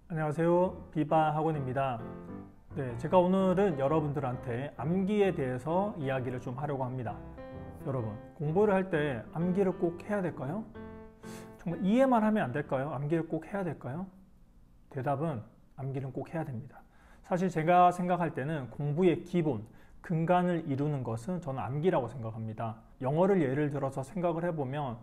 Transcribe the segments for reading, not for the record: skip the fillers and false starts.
안녕하세요. 비바 학원입니다. 네, 제가 오늘은 여러분들한테 암기에 대해서 이야기를 좀 하려고 합니다. 여러분, 공부를 할 때 암기를 꼭 해야 될까요? 정말 이해만 하면 안 될까요? 암기를 꼭 해야 될까요? 대답은 암기는 꼭 해야 됩니다. 사실 제가 생각할 때는 공부의 기본, 근간을 이루는 것은 저는 암기라고 생각합니다. 영어를 예를 들어서 생각을 해보면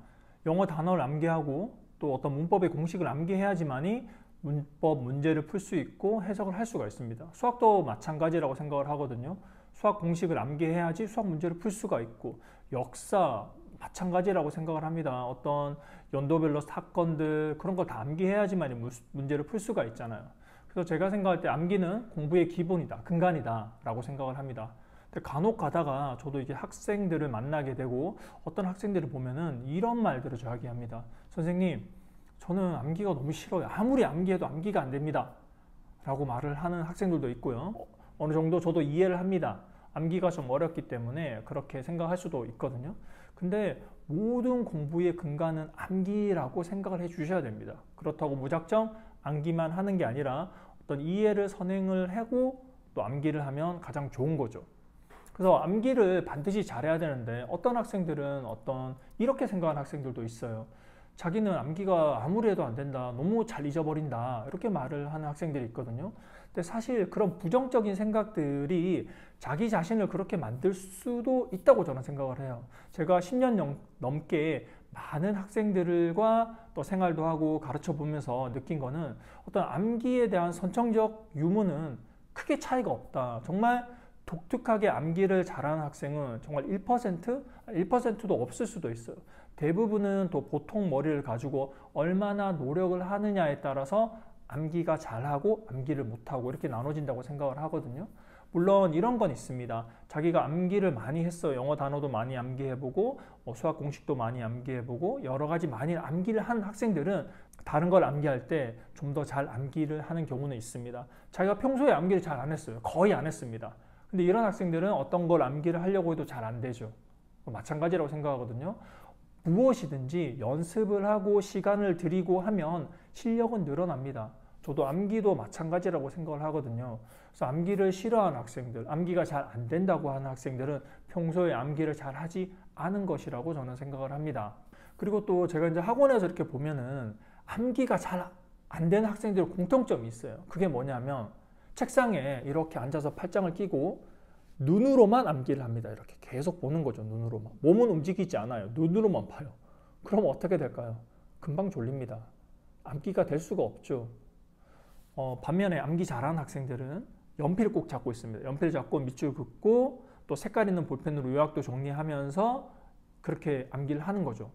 영어 단어를 암기하고 또 어떤 문법의 공식을 암기해야지만이 문법 문제를 풀 수 있고 해석을 할 수가 있습니다. 수학도 마찬가지라고 생각을 하거든요. 수학 공식을 암기해야지 수학 문제를 풀 수가 있고, 역사 마찬가지라고 생각을 합니다. 어떤 연도별로 사건들 그런 걸 다 암기해야지만 문제를 풀 수가 있잖아요. 그래서 제가 생각할 때 암기는 공부의 기본이다, 근간이다 라고 생각을 합니다. 근데 간혹 가다가 저도 이게 학생들을 만나게 되고 어떤 학생들을 보면은 이런 말들을 저에게 합니다. 선생님, 저는 암기가 너무 싫어요. 아무리 암기해도 암기가 안 됩니다 라고 말을 하는 학생들도 있고요. 어느 정도 저도 이해를 합니다. 암기가 좀 어렵기 때문에 그렇게 생각할 수도 있거든요. 근데 모든 공부의 근간은 암기라고 생각을 해 주셔야 됩니다. 그렇다고 무작정 암기만 하는 게 아니라 어떤 이해를 선행을 하고 또 암기를 하면 가장 좋은 거죠. 그래서 암기를 반드시 잘해야 되는데 어떤 학생들은 이렇게 생각하는 학생들도 있어요. 자기는 암기가 아무리 해도 안 된다, 너무 잘 잊어버린다, 이렇게 말을 하는 학생들이 있거든요. 근데 사실 그런 부정적인 생각들이 자기 자신을 그렇게 만들 수도 있다고 저는 생각을 해요. 제가 10년 넘게 많은 학생들과 또 생활도 하고 가르쳐 보면서 느낀 거는 어떤 암기에 대한 선천적 유무는 크게 차이가 없다. 정말 독특하게 암기를 잘하는 학생은 정말 1%도 없을 수도 있어요. 대부분은 또 보통 머리를 가지고 얼마나 노력을 하느냐에 따라서 암기가 잘하고 암기를 못하고 이렇게 나눠진다고 생각을 하거든요. 물론 이런 건 있습니다. 자기가 암기를 많이 했어요. 영어 단어도 많이 암기해보고 수학 공식도 많이 암기해보고 여러 가지 많이 암기를 한 학생들은 다른 걸 암기할 때 좀 더 잘 암기를 하는 경우는 있습니다. 자기가 평소에 암기를 잘 안 했어요. 거의 안 했습니다. 근데 이런 학생들은 어떤 걸 암기를 하려고 해도 잘 안 되죠. 마찬가지라고 생각하거든요. 무엇이든지 연습을 하고 시간을 들이고 하면 실력은 늘어납니다. 저도 암기도 마찬가지라고 생각을 하거든요. 그래서 암기를 싫어하는 학생들, 암기가 잘 안 된다고 하는 학생들은 평소에 암기를 잘 하지 않은 것이라고 저는 생각을 합니다. 그리고 또 제가 이제 학원에서 이렇게 보면은 암기가 잘 안 되는 학생들 공통점이 있어요. 그게 뭐냐면 책상에 이렇게 앉아서 팔짱을 끼고 눈으로만 암기를 합니다. 이렇게 계속 보는 거죠. 눈으로만. 몸은 움직이지 않아요. 눈으로만 봐요. 그럼 어떻게 될까요? 금방 졸립니다. 암기가 될 수가 없죠. 반면에 암기 잘하는 학생들은 연필을 꼭 잡고 있습니다. 연필 잡고 밑줄 긋고 또 색깔 있는 볼펜으로 요약도 정리하면서 그렇게 암기를 하는 거죠.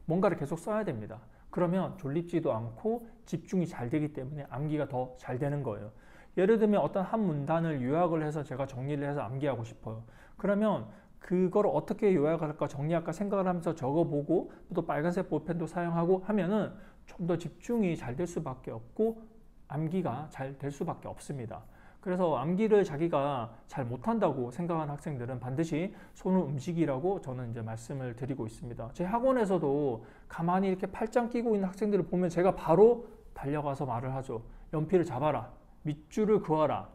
뭔가를 계속 써야 됩니다. 그러면 졸립지도 않고 집중이 잘 되기 때문에 암기가 더 잘 되는 거예요. 예를 들면 어떤 한 문단을 요약을 해서 제가 정리를 해서 암기하고 싶어요. 그러면 그걸 어떻게 요약할까 정리할까 생각을 하면서 적어보고 또 빨간색 볼펜도 사용하고 하면은 좀 더 집중이 잘 될 수밖에 없고 암기가 잘 될 수밖에 없습니다. 그래서 암기를 자기가 잘 못한다고 생각하는 학생들은 반드시 손을 움직이라고 저는 이제 말씀을 드리고 있습니다. 제 학원에서도 가만히 이렇게 팔짱 끼고 있는 학생들을 보면 제가 바로 달려가서 말을 하죠. 연필을 잡아라. 밑줄을 그어라.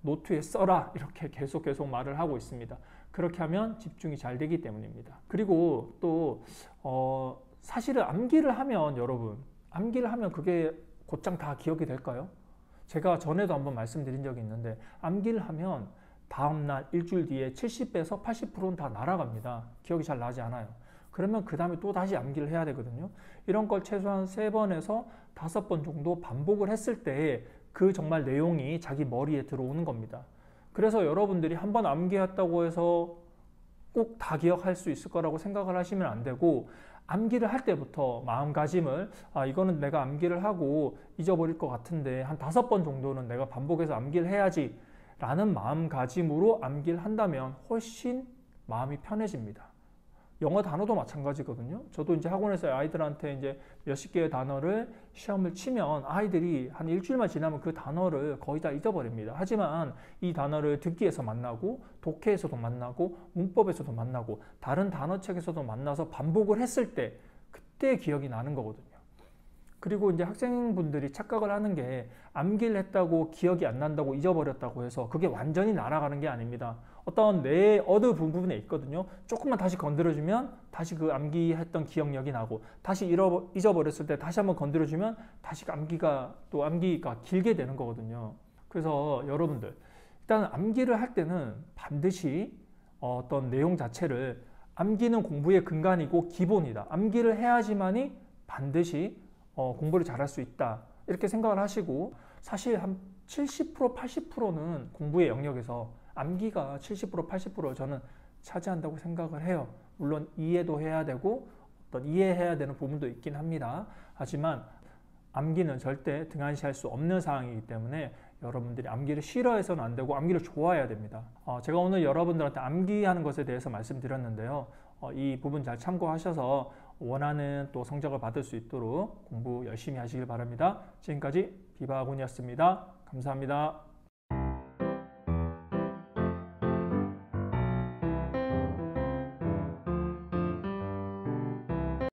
노트에 써라. 이렇게 계속 말을 하고 있습니다. 그렇게 하면 집중이 잘 되기 때문입니다. 그리고 또 사실은 암기를 하면 여러분, 암기를 하면 그게 곧장 다 기억이 될까요? 제가 전에도 한번 말씀드린 적이 있는데 암기를 하면 다음날 일주일 뒤에 70배에서 80%는 다 날아갑니다. 기억이 잘 나지 않아요. 그러면 그 다음에 또 다시 암기를 해야 되거든요. 이런 걸 최소한 3번에서 5번 정도 반복을 했을 때 그 정말 내용이 자기 머리에 들어오는 겁니다. 그래서 여러분들이 한번 암기했다고 해서 꼭 다 기억할 수 있을 거라고 생각을 하시면 안 되고, 암기를 할 때부터 마음가짐을 이거는 내가 암기를 하고 잊어버릴 것 같은데 한 5번 정도는 내가 반복해서 암기를 해야지 라는 마음가짐으로 암기를 한다면 훨씬 마음이 편해집니다. 영어 단어도 마찬가지거든요. 저도 이제 학원에서 아이들한테 이제 몇십 개의 단어를 시험을 치면 아이들이 한 일주일만 지나면 그 단어를 거의 다 잊어버립니다. 하지만 이 단어를 듣기에서 만나고 독해에서도 만나고 문법에서도 만나고 다른 단어책에서도 만나서 반복을 했을 때 그때 기억이 나는 거거든요. 그리고 이제 학생분들이 착각을 하는 게 암기를 했다고 기억이 안 난다고 잊어버렸다고 해서 그게 완전히 날아가는 게 아닙니다. 어떤 뇌의 어느 부분에 있거든요. 조금만 다시 건드려주면 다시 그 암기했던 기억력이 나고, 다시 잊어버렸을 때 다시 한번 건드려주면 다시 암기가 길게 되는 거거든요. 그래서 여러분들, 일단 암기를 할 때는 반드시 어떤 내용 자체를, 암기는 공부의 근간이고 기본이다. 암기를 해야지만이 반드시 공부를 잘할 수 있다. 이렇게 생각을 하시고, 사실 한 70%, 80%는 공부의 영역에서 암기가 70%, 80% 저는 차지한다고 생각을 해요. 물론 이해도 해야 되고 어떤 이해해야 되는 부분도 있긴 합니다. 하지만 암기는 절대 등한시할 수 없는 상황이기 때문에 여러분들이 암기를 싫어해서는 안 되고 암기를 좋아해야 됩니다. 제가 오늘 여러분들한테 암기하는 것에 대해서 말씀드렸는데요. 이 부분 잘 참고하셔서 원하는 또 성적을 받을 수 있도록 공부 열심히 하시길 바랍니다. 지금까지 비바군이었습니다. 감사합니다.